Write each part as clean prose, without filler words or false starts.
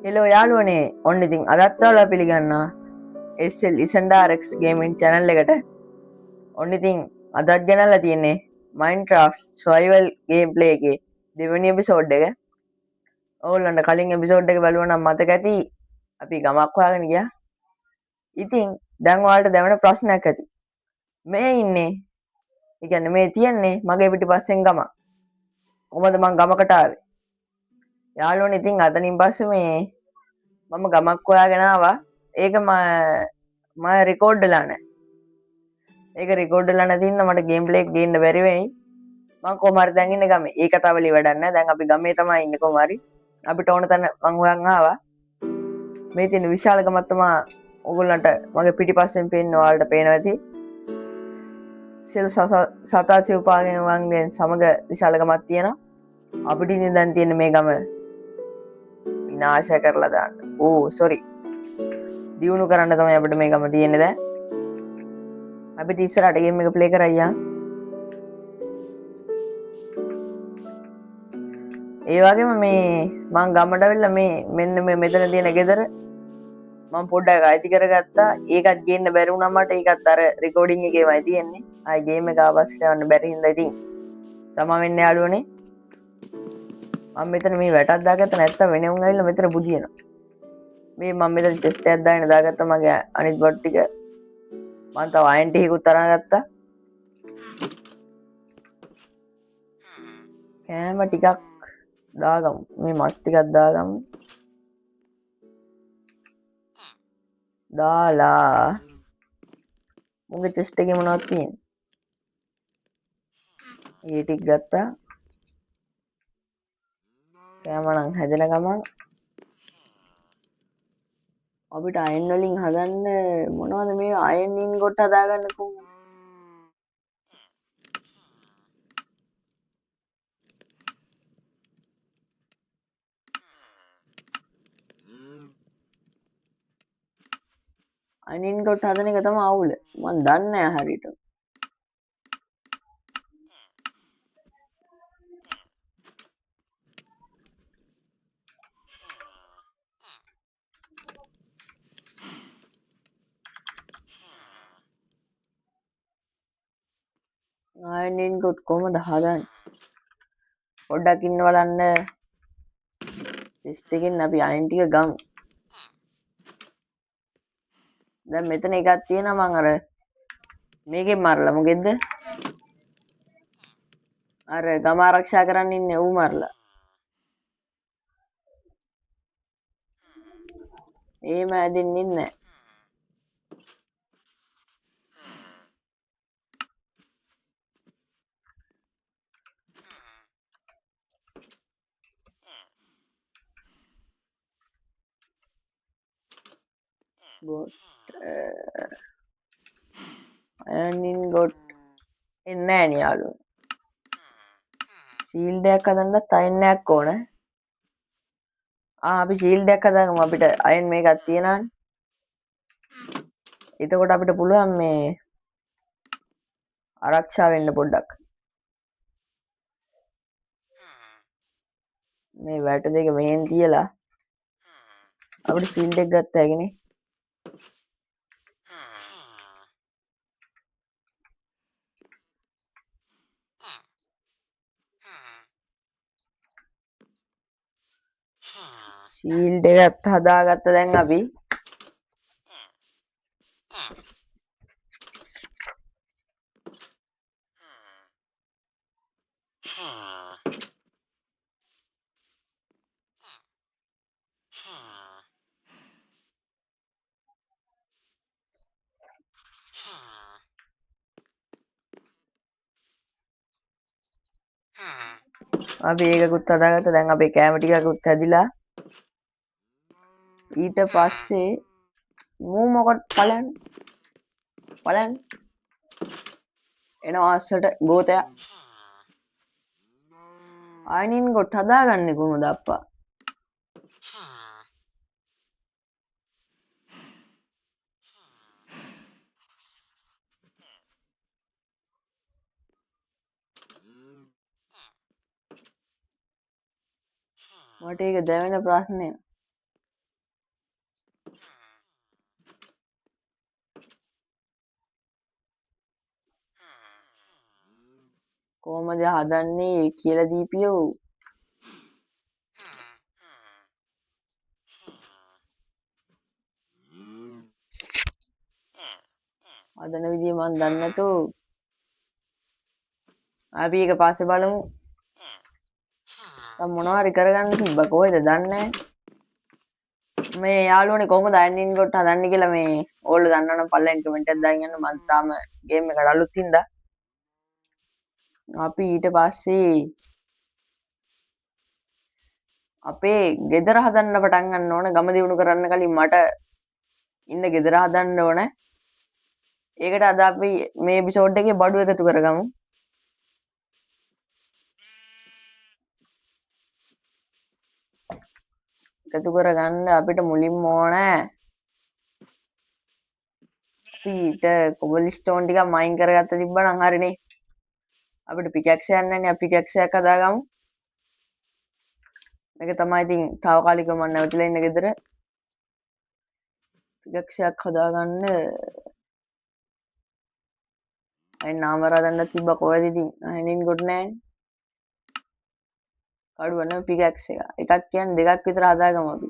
Hello යාළුවනේ ඔන්න ඉතින් අදත් ඔයාලා පිළිගන්නවා SL ඉසන්ඩාරෙක්ස් ගේමින් channel එකට. ඔන්න ඉතින් අදත් ගෙනල්ලා තියෙන්නේ Minecraft survival gameplay එකේ දෙවෙනි එපිසෝඩ් එක. ඕගොල්ලන්ට කලින් එපිසෝඩ් එක බලුවා නම් මතක ඇති අපි ගමක් හොයාගෙන ගියා. ඉතින් දැන් ඔයාලට දැනෙන ප්‍රශ්නයක් ඇති. මේ ඉන්නේ ඒ කියන්නේ මේ තියන්නේ මගේ පිටිපස්සෙන් ගම. කොහමද මං ගමකට ආවේ? යාළුවනේ ඉතින් අතනින් පස්සේ මේ මම ගමක් හොයාගෙන ආවා. ඒක මම රෙකෝඩ් වෙලා නැහැ. ඒක රෙකෝඩ් වෙලා නැති හින්දා මට ගේම් ප්ලේ එක ගේන්න බැරි වෙයි. මම කොහොම හරි දැන් ඉන්නේ ගමේ. ඒ කතාවලි වැඩක් නැහැ. දැන් අපි ගමේ තමයි ඉන්නේ කොහොම හරි. අපිට ඕන තැන මං හොයන් ආවා. මේ තියෙන විශාල ගමක් තමයි ඔයගොල්ලන්ට මගේ පිටිපස්සෙන් පේන්න ඔයාලට පේනවා ඇති. සියලු සතා සිව්පාගෙන් සමග විශාල ගමක් තියෙනවා. අපිට ඉතින් දැන් තියෙන මේ ගම විනාශ කරලා දාන්න. ඕ සෝරි. දියුණු කරන්න තමයි අපිට මේ ගම තියෙන්නේ දැන්. අපිට ඉස්සරහට ගේම් එක ප්ලේ කරයියා. ඒ වගේම මේ මං ගමට ඇවිල්ලා මේ මෙන්න මේ මෙතන තියෙන ගෙදර මම පොඩ්ඩක් අයිති කරගත්තා. ඒකත් ගේන්න බැරි වුණා මට. ඒකත් අර රෙකෝඩින් එකේමයි තියෙන්නේ. ආයි ගේම් එක ආපස්සට යවන්න බැරි හින්දා ඉතින් සමා වෙන්න යාළුවනේ. මම මෙතන මේ වැටක් දාගත්ත නැත්තම් වෙන උන් ඇවිල්ලා මෙතන බුදියනවා. මේ මම මෙතන ටෙස්ට් එකක් දාගෙන දාගත්තා මගේ අනිත් බොට් ටික. මම තව අයන් ටිකකුත් අරන් ගත්තා. කෑම ටිකක් දාගමු. මේ මස් ටිකක් දාගමු. දාලා මුගේ චෙස්ට් එකේ මොනවද තියෙන්නේ? ඒ ටික ගත්තා. කෑම නම් හැදෙන ගමන් අපිට අයන් වලින් හදන්න මොනවද මේ අයන් ඉන් කොට හදාගන්න කොහොමද? අයන් ඉන් කොට හදන එක තමයි අවුල. මම දන්නේ නැහැ හරියට. අයන් ඉන් කොට කොහොමද හදන්නේ? පොඩ්ඩක් ඉන්න බලන්න. ටෙස්ට් එකෙන් අපි අයන් ටික ගමු. දැන් මෙතන එකක් තියෙනවා මං අර මේකෙන් මරලා මොකෙද්ද? අර ගම ආරක්ෂා කරන්න ඉන්නේ ඌ මරලා. එහෙම හැදෙන්නේ නැහැ. බොට් අයන් ඉන් කොට එන්නේ නැහැ නේ යාළුවෝ. ෂීල්ඩ් එකක් හදන්නත් අයන් එකක් ඕන. අපි ෂීල්ඩ් එකක් හදාගමු. අපිට අයන් මේකක් තියෙනවානේ. එතකොට අපිට පුළුවන් මේ ආරක්ෂා වෙන්න පොඩ්ඩක්. මේ වැට දෙක මෙහෙන් තියලා අපිට ෂීල්ඩ් එක ගත්ත හැකිනේ. ෂීල්ඩ් එකත් හදාගත්ත දැන් අපි. අපි ඒකකුත් හදාගත්ත. දැන් අපේ කැම ටිකකුත් හැදිලා. ඊට පස්සේ මූ මොකද බලන්න එනවා අස්සට ගෝතයා. අයනින් කොට හදාගන්නේ කොහොමද අප්පා? මට ඒක දැවෙන ප්‍රශ්නය. කොහොමද හදන්නේ කියලා දීපියෝ. හදන විදිය මන් දන්නේ නැතෝ. අපි ඒක පස්සේ බලමු. දැන් මොනවා හරි කරගන්න තිබ්බා කොහෙද දන්නේ නැහැ. මේ යාළුවනේ කොහොමද අයනින් කොට හදන්නේ කියලා මේ ඕගොල්ලෝ දන්නවනම් පල්ලෙන් කමෙන්ට් එකක් දාගෙන යන්න. මම තාම ගේම් එකට අලුත් හින්දා. අපි ඊට පස්සේ අපේ ගෙදර හදන්න පටන් ගන්න ඕන. ගම දියුණු කරන්න කලින් මට ඉන්න ගෙදර හදන්න ඕන. ඒකට අද අපි මේ එපිසෝඩ් එකේ බඩු එකතු කරගමු. එකතු කරගන්න අපිට මුලින්ම ඕන අපිට කොබල්ස්ටෝන් ටිකක් මයින් කරගත්ත තිබ්බනම් හරිනේ. අපිට පිකැක්ස් එකක් නැන්නේ. අපි පිකැක්ස් එකක් හදාගමු. මේක තමයි ඉතින් తాවකාලිකව මම නැවතිලා ඉන්න ගෙදර. පිකැක්ස් එකක් හදාගන්න අය නාම රදන්න තිබ්බා කොහෙද ඉතින් අයිනින් ගොඩ නැහැ. කඩුවන පිකැක්ස් එකක් කියන්නේ දෙකක් විතර හදාගමු අපි.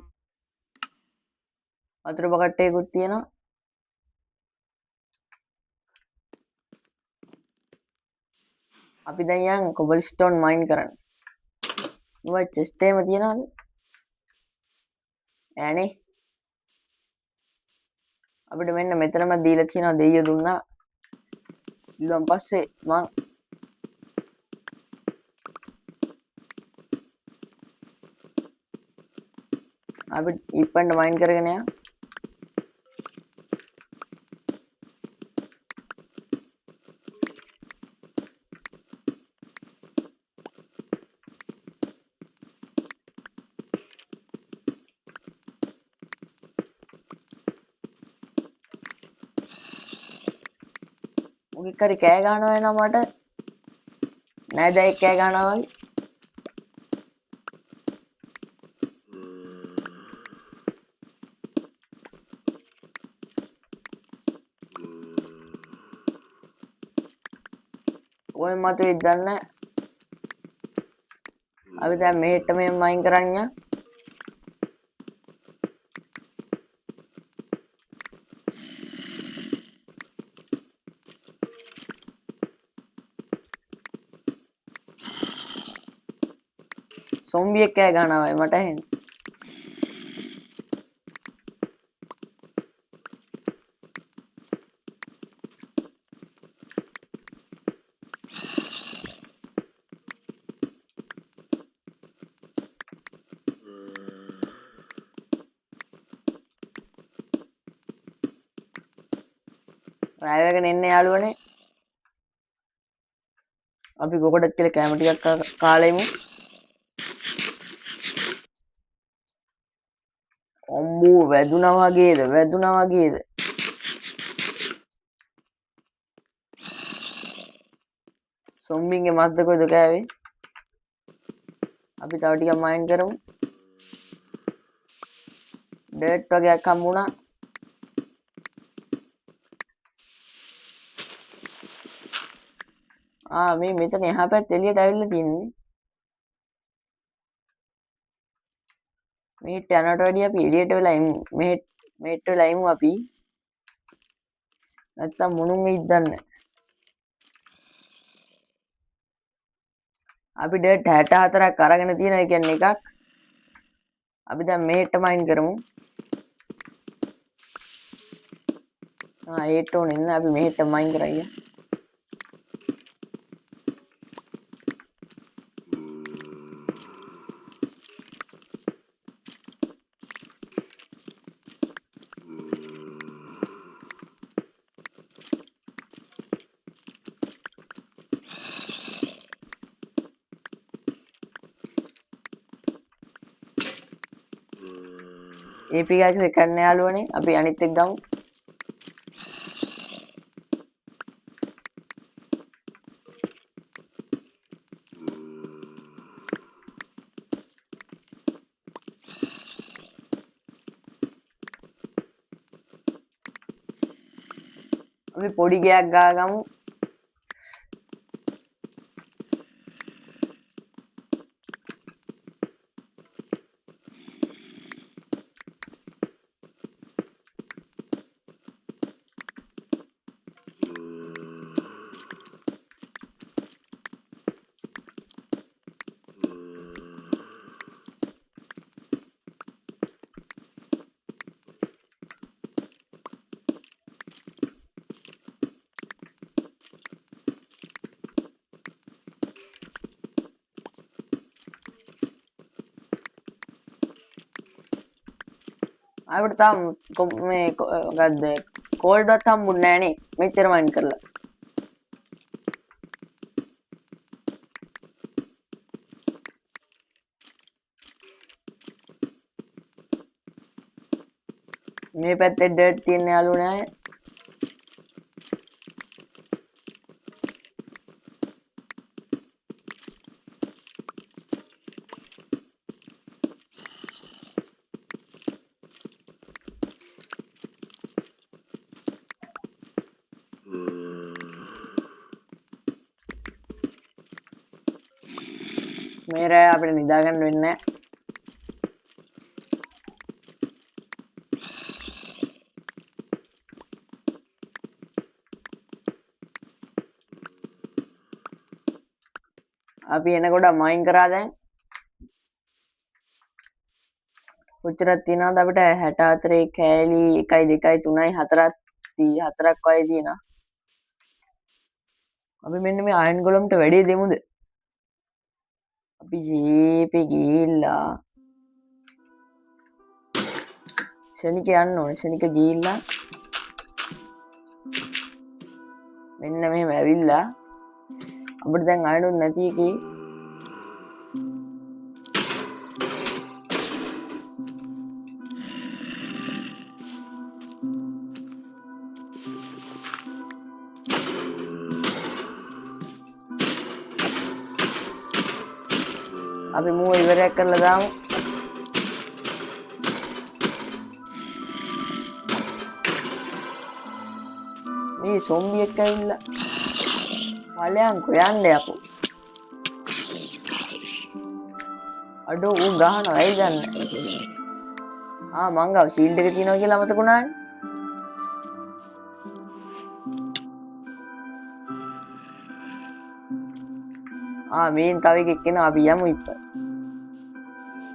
වතුර බකට්ටයකුත් තියෙනවා. අපි දැන් යන් කොබල්ස්ටෝන් මයින් කරන්න. මොකද චෙස්ට් එකේම තියනවද? නෑනේ. අපිට මෙන්න මෙතනම දීලා තියෙනවා දෙයිය දුන්නා. ඊළඟ පස්සේ මං අපිට ඉප්පන්ට මයින් කරගෙන යන්න. මොකෙක් හරි කෑ ගන්නවා වෙනවා මට. නෑදෑයෙක් කෑ ගන්නවා වගේ. කොහෙන් මතුවෙයිද දන්නේ නැහැ. අපි දැන් මෙහෙට මෙහෙම මයින් කරන් යන්න. සොම්බියෙක් කෑ ගන්නවා වගේ මට ඇහෙන්නේ. රාය වේගෙන එන්න යාළුවනේ. අපි කොකටත් කියලා කැම ටිකක් කාලා ඉමු. අම්මෝ වැදුනා වගේද. සොම්බින්ගේ මස්ද කොයිද කෑවේ? අපි තව ටිකක් මයින් කරමු. ඩර්ට් වගේක් හම්බුණා. මේ මෙතන එහා පැත්තේ එළියට ඇවිල්ලා තියෙන්නේ. මෙහෙට යනට වැඩිය අපි එළියට වෙලා ඉමු. මෙහෙට වෙලා ඉමු අපි. නැත්තම් මොනුන් වෙයිද දන්නේ. අපි ඩර්ට් 64ක් අරගෙන තියෙනවා. ඒ කියන්නේ එකක්. අපි දැන් මෙහෙට මයින් කරමු. ඒට ඕනේ නෑ. අපි මෙහෙට මයින් කරගියා. ඒ පිකාක්ස් එක ගන්න යාළුවනේ. අපි අනිත් එක ගමු. අපි පොඩි ගයක් ගාගමු. අපිට තාම මේ මොකද්ද කෝල්ඩ්වත් හම්බුන්නේ නැහනේ මෙච්චර මයින් කරලා. මේ පැත්තේ ඩර්ට් තියෙන යාළුවෝ නෑ. මේ රෑ අපිට නිදාගන්න වෙන්නේ නැහැ. අපි එනකොට මයින් කරා දැන්. කොච්චරක් තියෙනවද අපිට 64 කෑලි 1 2 3 4ක් 4ක් වගේ තියෙනවා. අපි මෙන්න මේ අයන් ගොලම්ට වැඩේ දෙමුද? අපි ජීපේ ගිහිල්ලා ශනික යන්න ඕනේ. ශනික ගිහිල්ලා මෙන්න මෙහෙම ඇවිල්ලා අපිට දැන් අයනුත් නැති එකේ අපි මූව ඉවරයක් කරලා දාමු. මේ සොම්බි එක්ක ඇවිල්ලා ඵලයන්කෝ යන්න යකෝ. අඩෝ ඌ ගහනවා ඇයි දන්නේ? මං ගාව ෂීල්ඩ් එක තියෙනවා කියලා අමතකුණානේ. මේන් තව එකෙක් එනවා අපි යමු ඉප්ප.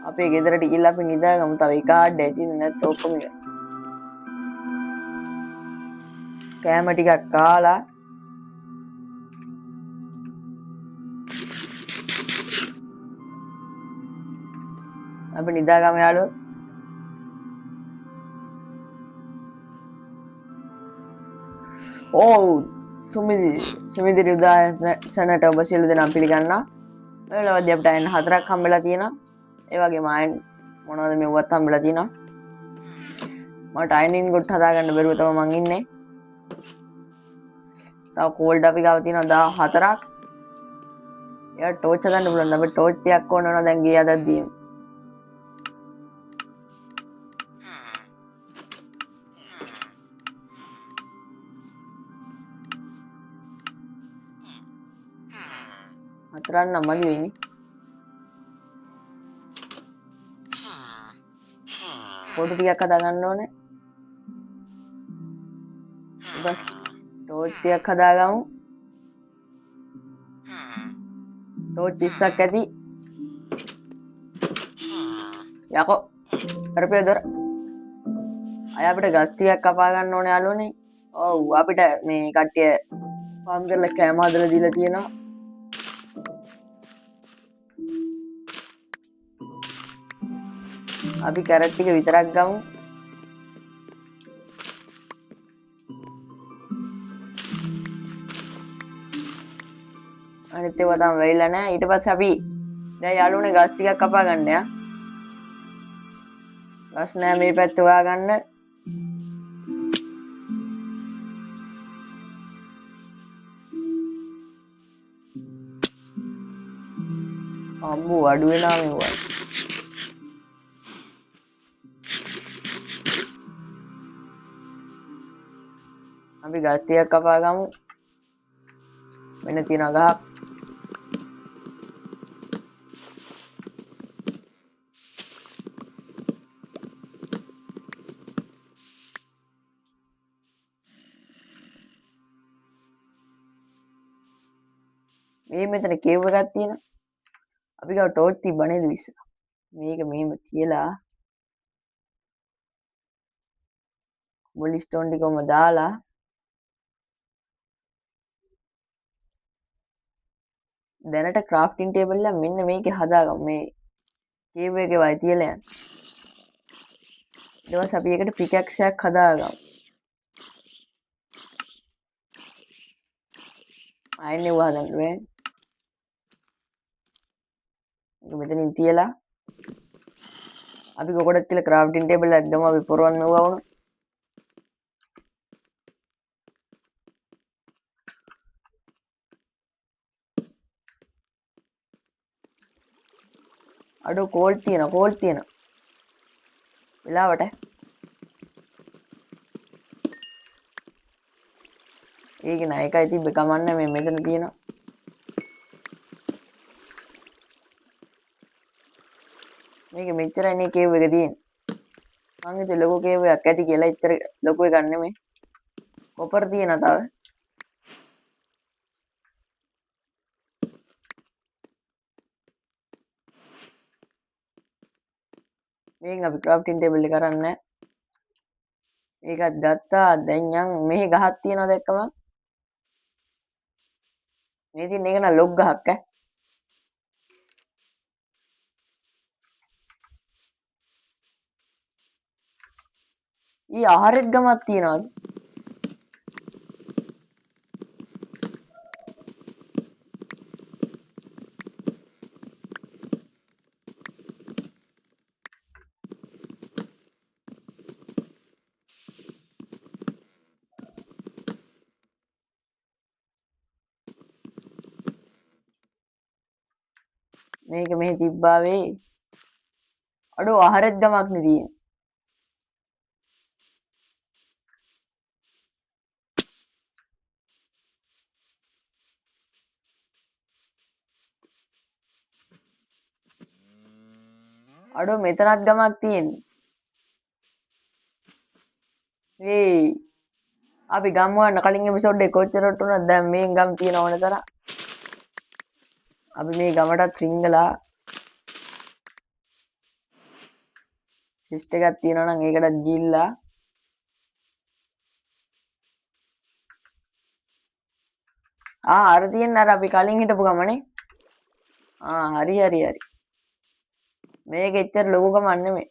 අපේ ගෙදරට ගිහිල්ලා අපි නිදාගමු. තව එක ආඩ් ඇතින් නැත්නම් ඔක්කොම කෑම ටිකක් කාලා අපි නිදාගමු යාළුවෝ. සුමිදිරි උදාසනට ඔබ සියලු දෙනා පිළිගන්නවා. මේ වෙලාවදී අපිට අයන් 4ක් හම්බෙලා තියෙනවා. ඒ වගේම අයන් මොනවද මෙව්වත් හම්බෙලා තියෙනවා. මට අයනින් ගොඩ හදාගන්න බැරුව තමයි මං ඉන්නේ. තව කෝල්ඩ් අපි ගාව තියෙනවා 14ක්. එයා ටෝච් හදන්න පුළුවන්. අපිට ටෝච් ටිකක් ඕන වෙනවා දැන් ගේ හදද්දී. හතරක් නම් මදි වෙන්නේ. පොඩි ටිකක් හදා ගන්න ඕනේ. බස් ටෝච් ටිකක් හදාගමු. ටෝච් 20ක් ඇති. යකෝ කරපේ දොර. අය අපිට ගස් ටිකක් කපා ගන්න ඕනේ යාළුවනේ. ඔව් අපිට මේ කට්ටිය ෆාම් කරලා කෑම හදලා දීලා තියෙනවා. අපි කැරට් ටික විතරක් ගමු. අනිත් ඒවා තාම වෙයිලා නැහැ. ඊට පස්සේ අපි දැන් යාළුවනේ ගස් ටිකක් කපා ගන්න යා. ගස් නෑ මේ පැත්ත හොයා ගන්න. අම්මෝ අඩු වෙනා මේවා. අපි ගස් ටිකක් කපා ගමු. මෙන්න තියෙනවා ගහක්. මේ මෙතන කේව් එකක් තියෙනවා. අපි ගාව ටෝච් තිබ්බ නේද විශ්ස. මේක මෙහෙම තියලා මොලිස්ටෝන් ටිකම දාලා දැනට ක්‍රාෆ්ටින් ටේබල් එක මෙන්න මේකේ හදාගමු. මේ කේව් එකේ වයි තියලා යන්න. ඊට පස්සේ අපි ඒකට පිකැක්ස් එකක් හදාගමු. ආයෙත් ඒව හදන්න බෑ. ඒක මෙතනින් තියලා අපි කොකඩත් තියලා ක්‍රාෆ්ටින් ටේබල් එකක් ගමු අපි පොරවන්න ඕවා වුණා. අඩෝ කෝල් තියෙනවා. වෙලාවට ඒක නෑ එකයි තිබ්බ කමන්න මේ මෙතන තියෙනවා. මේක මෙච්චරනේ කේව් එක තියෙන්නේ. මං හිතුවේ ලොකු කේව් එකක් ඇති කියලා. ඉතර ලොකු එකක් නෙමෙයි. කොපර් තියෙනවා තව. මේක අපි ක්‍රාෆ්ටින් ටේබල් එක කරන්නේ නැහැ. ඒකත් ගත්තා. දැන් යන් මෙහි ගහක් තියෙනවා දැක්කම. මේ තියෙන එක නම් ලොග් ගහක් ඈ. ඊ ආහාරෙත් ගමක් තියනවාද? මේක මෙහි තිබ්බා වේ. අඩෝ ආහාරෙත් ගමක් නේ තියෙන්නේ. අඩෝ මෙතනත් ගමක් තියෙන්නේ. ඒ අපි ගම් වන්න කලින් එපිසෝඩ් එකේ කොච්චරට උනත් දැන් මේ ගම් තියෙන ඕන තරම්. අපි මේ ගමටත් රිංගලා ලිස්ට් එකක් තියෙනවා නම් ඒකටත් ගිහිල්ලා අර තියෙන අර අපි කලින් හිටපු ගමනේ. හරි. මේක එච්චර ලොකු ගමක් නෙමෙයි.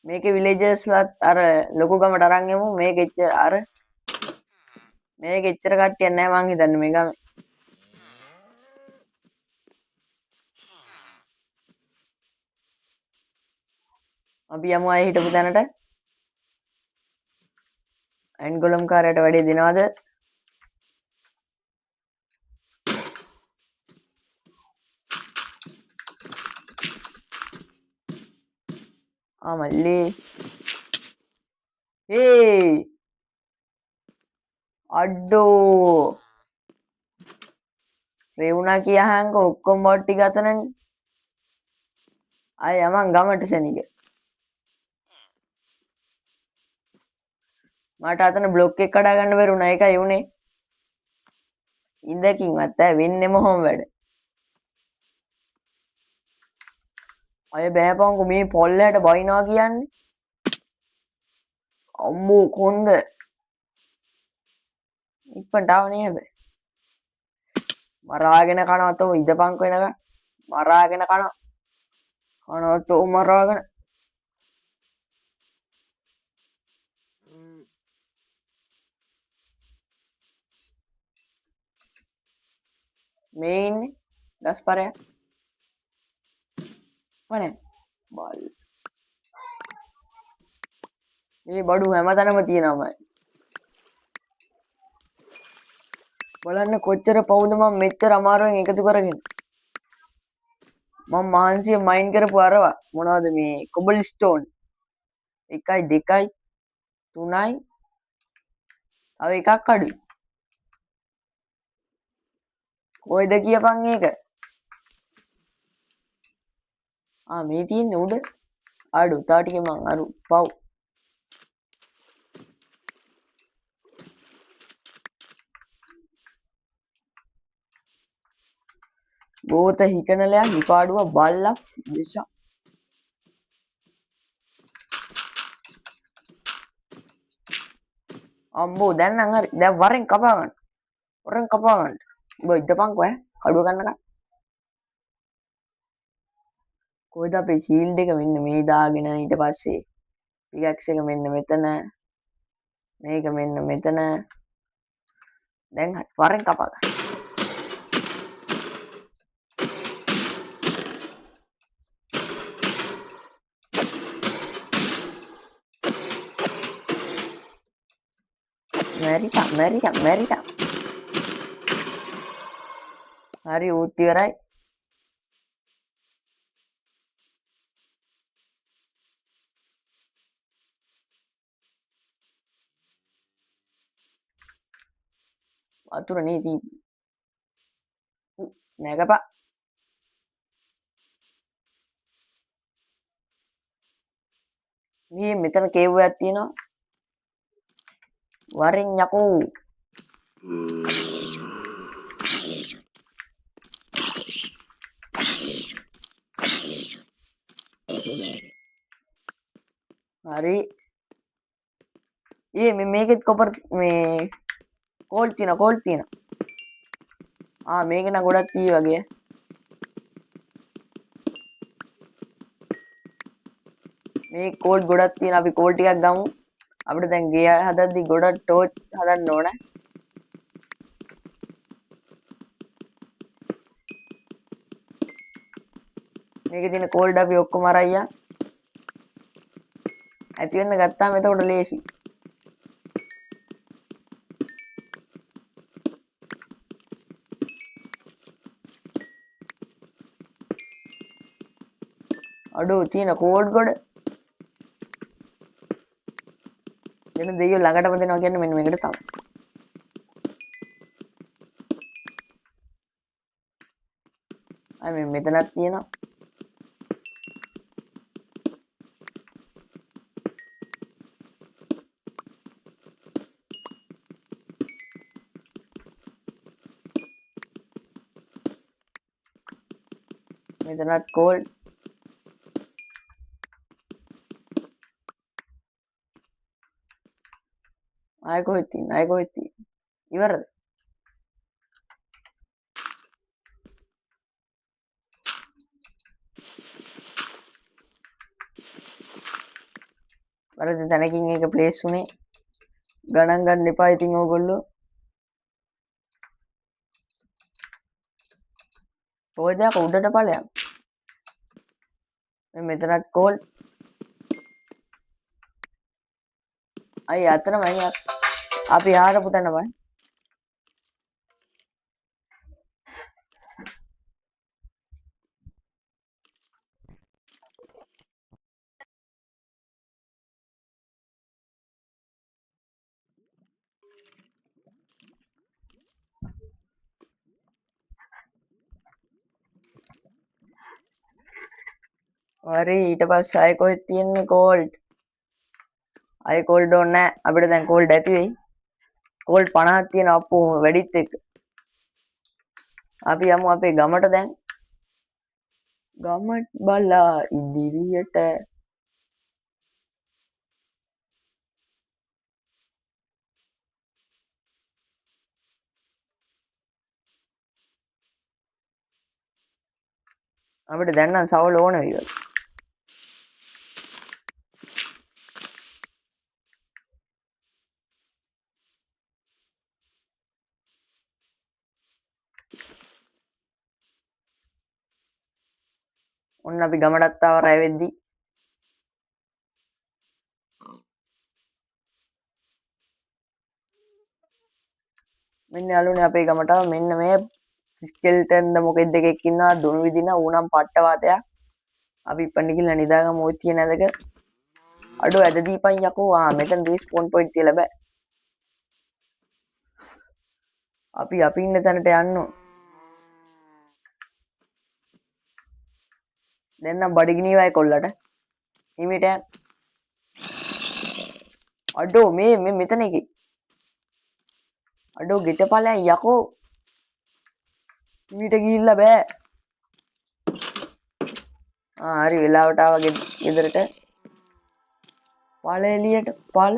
මේකේ විලේජර්ස්ලාත් අර ලොකු ගමට අරන් යමු. මේක එච්චර කට්ටියක් නැහැ මං හිතන්නේ මේ ගමේ. අපි යමු අය හිටපු තැනට. ඇන්ගොලම් කාරයට වැඩේ දෙනවද? මල්ලි. අඩෝ. රෙවුනා කියහන්ක ඔක්කොම බොට් ටික අතනනේ. අය යමන් ගමට ශනික. මට අතන බ්ලොක් එක කඩා ගන්න බැරුණා. ඒකයි උනේ. ඉඳකින්වත් වෙන්නෙම හොම් වැඩ. අය බෑපංකෝ මේ පොල්ලයට බයිනවා කියන්නේ. අම්මෝ කොන්ද. ඉක්පන්ට ආවනේ හැබැයි. මරාගෙන කනවා තෝ ඉදපංකෝ එනකන්. මරාගෙන කනවා තෝ මරාගෙන. මේ ඉන්නේ ගස්පරයක්. වනේ බල්. මේ බඩු හැමතැනම තියෙනවාමයි. බලන්න කොච්චර පවුද මම මෙච්චර අමාරුවෙන් එකතු කරගෙන. මම මහන්සිය මයින් කරපු අරවා මොනවද මේ කොබල් ස්ටෝන් 1යි 2යි 3යි තව එකක් අඩුයි. කොයිද කියපන් ඒක. මේ තියෙන්නේ උඩ. අඩු තා ටික මං අරු පව්. ගෝත හිකනලයා හිපාඩුව බල්ලා විෂ. අම්බෝ දැන් නම් හරි. දැන් වරෙන් කපා ගන්න. උඹ ඉදපන්කෝ කඩුව ගන්නකම්. කොහෙද අපේ ෂීල්ඩ් එක? මෙන්න මේ දාගෙන ඊට පස්සේ පිකැක්ස් එක මෙන්න මෙතන, මේක මෙන්න මෙතන. දැන් වරෙන් කපා ගන්න. මැරිලා. හරි ඌත් ඉවරයි. වතුර නීති නැගපා. මේ මෙතන කේව් එකක් තියෙනවා. වරෙන් යකෝ. හරි. මේකෙත් කොපර් මේ කෝල් තියෙනවා. මේක නම් ගොඩක් තියෙයි වගේ. මේ කෝල් ගොඩක් තියෙන. අපි කෝල් ටිකක් ගමු. අපිට දැන් ගේ හදද්දි ගොඩක් ටෝච් හදන්න ඕන. මේකේ තියෙන කෝල්ඩ් අපි ඔක්කොම අරයියා. ඇති වෙන්න ගත්තාම එතකොට ලේසි. අඩෝ තියෙන කෝඩ් ගොඩ. දෙන දෙයියෝ ළඟටම දෙනවා කියන්නේ මෙන්න මේකට තමයි. මෙතනක් තියෙනවා. මෙතනත් කෝල්ඩ්. ආයෙ කොහෙද තියෙන්නේ? ඉවරද? වැරදි තැනකින් ඒක ප්ලේස් වුණේ. ගණන් ගන්න එපා ඉතින් ඕගොල්ලෝ. කොහෙද යක උඩට ඵලයක්. මෙතනත් කෝල්ඩ්. අය අතනම අපි ආරපු තැන බයි. හරි ඊට පස්සේ ආයෙ කොහෙද තියෙන්නේ කෝල්ඩ්. ආයෙ කෝල්ඩ් ඕනේ නැහැ. අපිට දැන් කෝල්ඩ් ඇති වෙයි. කෝල්ඩ් 50ක් තියෙනවා අප්පෝ වැඩිත් එක්ක. අපි යමු අපේ ගමට දැන්. ගමට බලා ඉදිරියට. අපිට දැන් නම් සවල ඕන වෙයි. ඔන්න අපි ගමටත් ආව රැ වෙද්දි. මෙන්න යාළුවනේ අපේ ගමට මෙන්න මේ ස්කෙල්ටන්ද මොකෙද්ද එකෙක් ඉන්නවා දුනු විදින ඌනම් පට්ට වාතයක්. අපි ඉපන්න ගිහලා නිදාගමු ඔය තියෙන ඇදක. අඩෝ ඇද දීපන් යකෝ. මෙතන රීස්පෝන් පොයින්ට් තියලා බෑ. අපි ඉන්න තැනට යන්න. දැන් නම් බඩගිනිවයි කොල්ලට. හිමිට යන්න. අඩෝ මේ මෙතන එකේ. අඩෝ ගෙට ඵලයන් යකෝ. හිමිට ගිහිල්ලා බෑ. හරි වෙලාවට ආවා ගෙදරට. ඵල එළියට ඵල.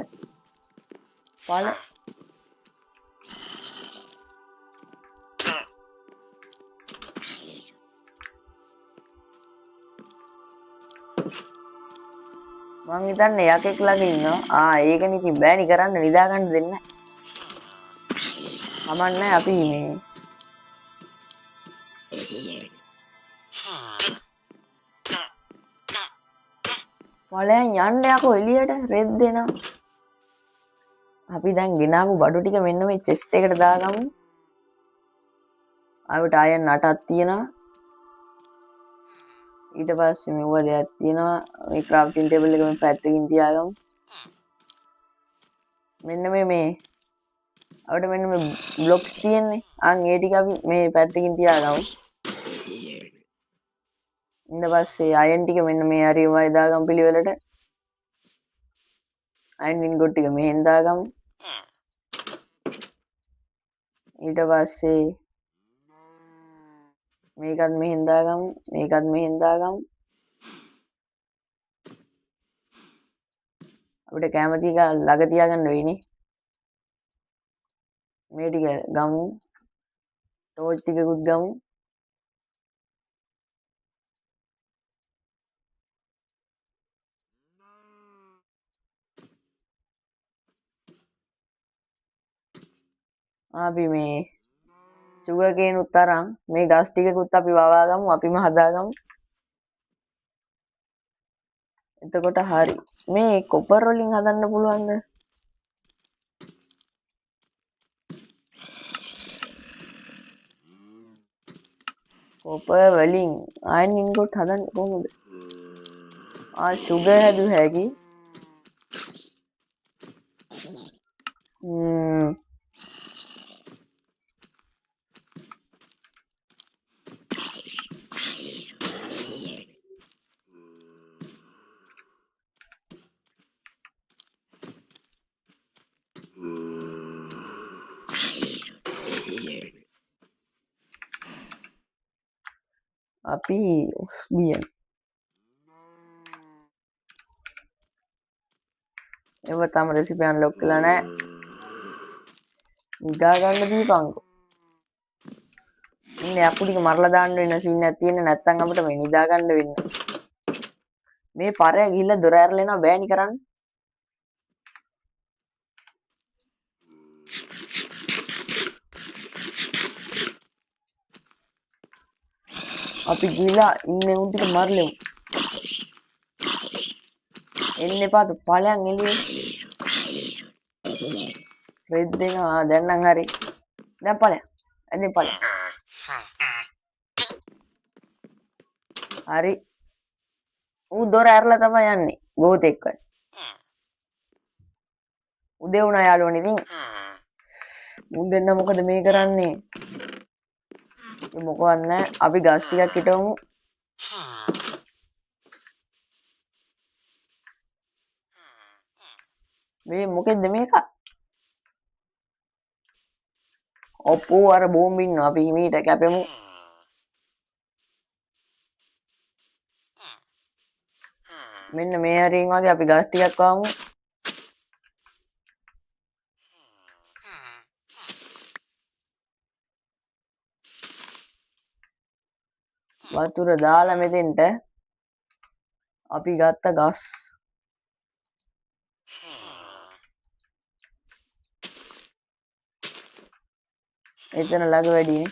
මං හිතන්නේ යකෙක් ළඟ ඉන්නවා. ඒකනේ ඉතින් බෑනි කරන්න නිදා ගන්න දෙන්නේ නැහැ. කමන්නේ අපි මේ ඵලයන් යන්න යකෝ එළියට රෙද් දෙනවා. අපි දැන් ගෙනාවු බඩු ටික මෙන්න මේ චෙස්ට් එකට දාගමු. ආවට අයන් 8ක් තියෙනවා. ඊට පස්සේ මෙව දෙයක් තියෙනවා. මේ ක්‍රාෆ්ටින් ටේබල් එක මේ පැත්තකින් තියාගමු. මෙන්න මේ අපිට මෙන්න මේ බ්ලොක්ස් තියෙන්නේ. ඒ ටික අපි මේ පැත්තකින් තියාගමු. ඊට පස්සේ අයන් ටික මෙන්න මේ හරි වයි දාගමු පිළිවෙලට. අයන් ඉන්ගොට් ටික මෙහෙන් දාගමු. ඊට පස්සේ මේකත් මෙහෙන් දාගමු. මේකත් මෙහෙන් දාගමු. අපිට කැමති එක ළඟ තියාගන්න වෙයිනේ. මේ ටික ගමු. ටෝච් ටිකකුත් ගමු. අපි මේ සුගර් කේන් උත් අරන් මේ ගස් ටිකකුත් අපි වවා ගමු. අපිම හදාගමු. එතකොට හරි. මේ කොපර් වලින් හදන්න පුළුවන්ද? කොපර් වලින් අයන් ඉන්ගොට් හදන්න කොහොමද? සුගර් හැදුව හැකි. අපි ඔස්බියන් එව තම රෙසිපි අන්ලොක් කරලා නැහැ. නිදා ගන්න දීපන්කෝ. ඉන්නේ අපු ටික මරලා දාන්න වෙන සීන් එකක් තියෙන්නේ නැත්නම් අපිට මේ නිදා ගන්න වෙන්නේ. මේ පරය ගිහිල්ලා දොර ඇරලා එනවා බෑනි කරන්න. අපි ගිහිල්ලා ඉන්නේ උන් ටික මරලෙමු. එන්න එපා තු ඵලයන් එළියට. රෙද් දෙනවා දැන් නම් හරි. දැන් ඵලයන්. එන්න ඵලයන්. හරි. ඌ දොර ඇරලා තමයි යන්නේ. ගෝතෙක්ව. උදේ වුණා යාළුවනේ ඉතින්. මුන් දෙන්න මොකද මේ කරන්නේ? මොකවත් නැහැ. අපි ගස් ටිකක් හිටවමු. මේ මොකෙන්ද මේක? ඔප්පෝ අර බෝම්බ ඉන්නවා. අපි හිමීට කැපෙමු. මෙන්න මේ හරියෙන් වගේ අපි ගස් ටිකක් වවමු. වතුර දාලා මෙතෙන්ට අපි ගත්ත ගස් එතන ළඟ වැඩිනේ.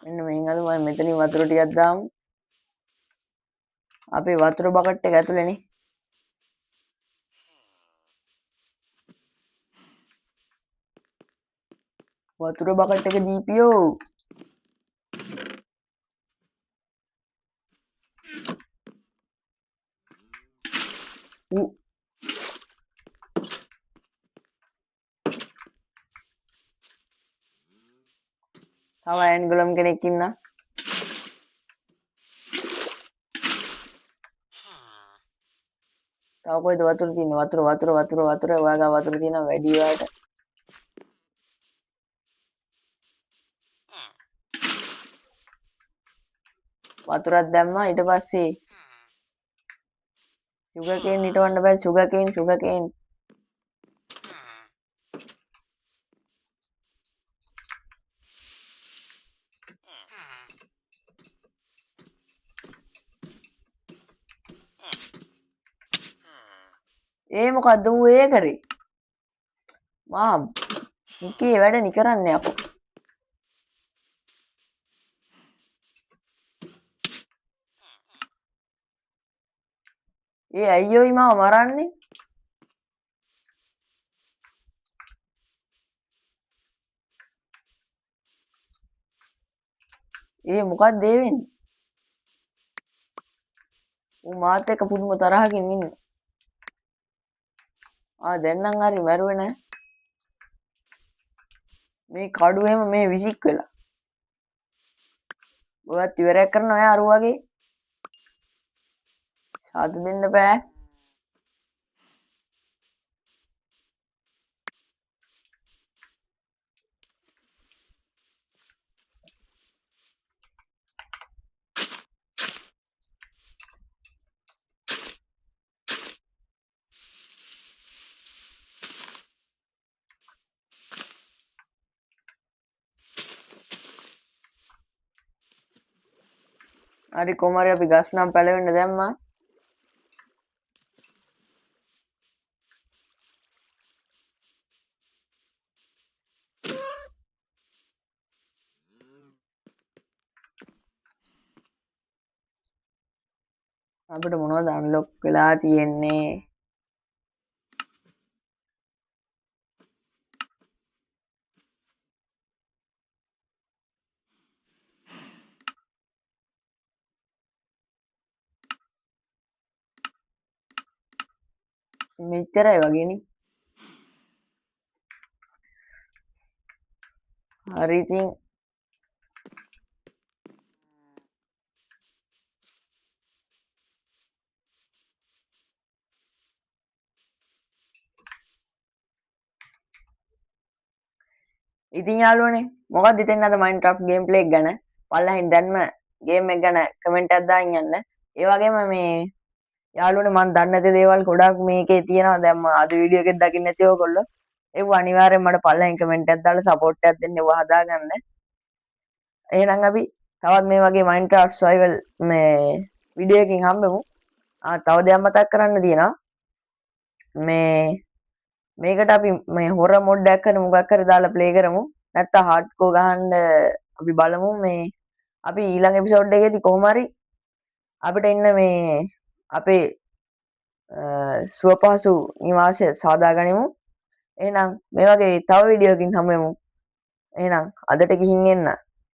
මෙන්න මේන් අද මම මෙතනින් වතුර ටිකක් දාමු. අපේ වතුර බකට් එක ඇතුලේනේ. වතුර බකට් එක දීපියෝ. තව ඇන්ගලම් කෙනෙක් ඉන්නා. තව කොයිද වතුර තියෙන්නේ? වතුර ඔයාගා වතුර තියෙනවා වැඩි වාට. වතුරක් දැම්මා. ඊට පස්සේ සුගර් කේන් හිටවන්න බෑ. සුගර් කේන් ඒ මොකද්ද ඌ ඒ කරේ? මා මුකේ වැඩ නි කරන්නේ අපෝ. ඒ අයියෝයි මාව මරන්නේ? ඒ මොකක්ද ඒ වෙන්නේ? ඌ මාත් එක්ක පුදුම තරහකින් ඉන්නේ. දැන් නම් හරි මැරුවේ නෑ. මේ කඩුවෙම මේ විසික් වෙලා. ඔයත් ඉවරයක් කරනවා යා අරු වගේ. සාදු දෙන්න බෑ. හරි කොහමද අපි ගස් නම් පැලවෙන්න දැම්මා. අපිට මොනවද අන්ලොක් වෙලා තියෙන්නේ? මෙච්චරයි වගේනේ. හරි ඉතින් ඉතින් යාළුවනේ මොකක්ද හිතෙන්නේ අද Minecraft gameplay එක ගැන? පල්ලෙහින් දැන්ම game එක ගැන comment එකක් දාගෙන යන්න. ඒ වගේම මේ යාළුවනේ මම දන්නේ නැති දේවල් ගොඩක් මේකේ තියෙනවා. දැන් මම අද වීඩියෝ එකෙත් දකින්න නැති ඔයගොල්ලෝ. ඒව අනිවාර්යෙන් මට පල්ලෙහින් comment එකක් දාලා support එකක් දෙන්න ඒව හදාගන්න. එහෙනම් අපි තවත් මේ වගේ Minecraft survival මේ වීඩියෝ එකකින් හම්බෙමු. තව දෙයක් මතක් කරන්න තියෙනවා. මේකට අපි මේ හොර මොඩ් එකක් හරි මොකක් හරි දාලා ප්ලේ කරමු. නැත්නම් හાર્ඩ්කෝර් ගහන්න අපි බලමු මේ අපි ඊළඟ එපිසෝඩ් එකේදී කොහොම හරි අපිට ඉන්න මේ අපේ සුවපහසු නිවාසය සාදා ගනිමු. එහෙනම් මේ වගේ තව වීඩියෝ එකකින් හමු වෙමු. එහෙනම් අදට ගිහින් එන්න.